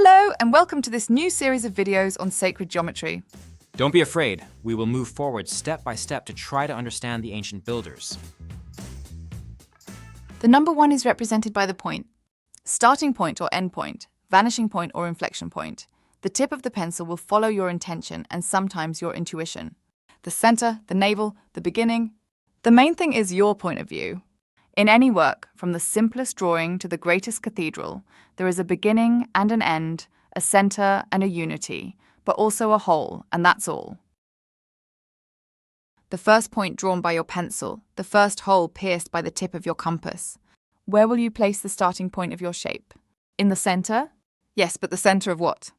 Hello and welcome to this new series of videos on sacred geometry. Don't be afraid, we will move forward step by step to try to understand the ancient builders. The number 1 is represented by the point. Starting point or end point, vanishing point or inflection point. The tip of the pencil will follow your intention and sometimes your intuition. The center, the navel, the beginning. The main thing is your point of view. In any work, from the simplest drawing to the greatest cathedral, there is a beginning and an end, a center and a unity, but also a whole, and that's all. The first point drawn by your pencil, the first hole pierced by the tip of your compass. Where will you place the starting point of your shape? In the center? Yes, but the center of what?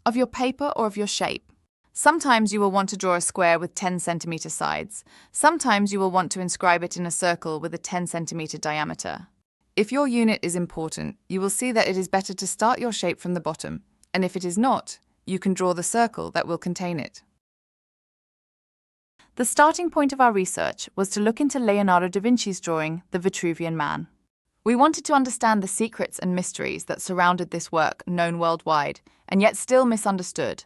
Of your paper or of your shape? Sometimes you will want to draw a square with 10 centimeter sides. Sometimes you will want to inscribe it in a circle with a 10 centimeter diameter. If your unit is important, you will see that it is better to start your shape from the bottom, and if it is not, you can draw the circle that will contain it. The starting point of our research was to look into Leonardo da Vinci's drawing, The Vitruvian Man. We wanted to understand the secrets and mysteries that surrounded this work known worldwide, and yet still misunderstood.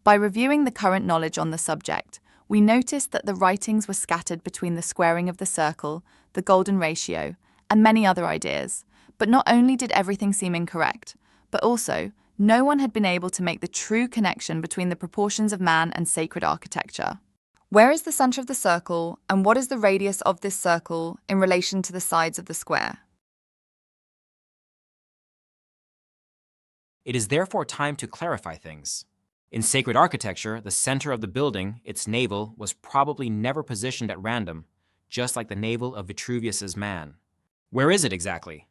By reviewing the current knowledge on the subject, we noticed that the writings were scattered between the squaring of the circle, the golden ratio, and many other ideas. But not only did everything seem incorrect, but also no one had been able to make the true connection between the proportions of man and sacred architecture. Where is the center of the circle, and what is the radius of this circle in relation to the sides of the square? It is therefore time to clarify things. In sacred architecture, the center of the building, its navel, was probably never positioned at random, just like the navel of Vitruvius's man. Where is it exactly?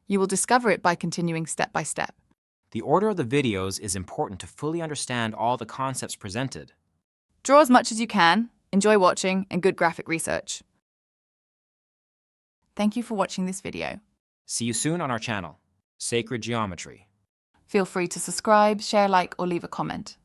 You will discover it by continuing step by step. The order of the videos is important to fully understand all the concepts presented. Draw as much as you can, enjoy watching, and good graphic research. Thank you for watching this video. See you soon on our channel, Sacred Geometry. Feel free to subscribe, share, like, or leave a comment.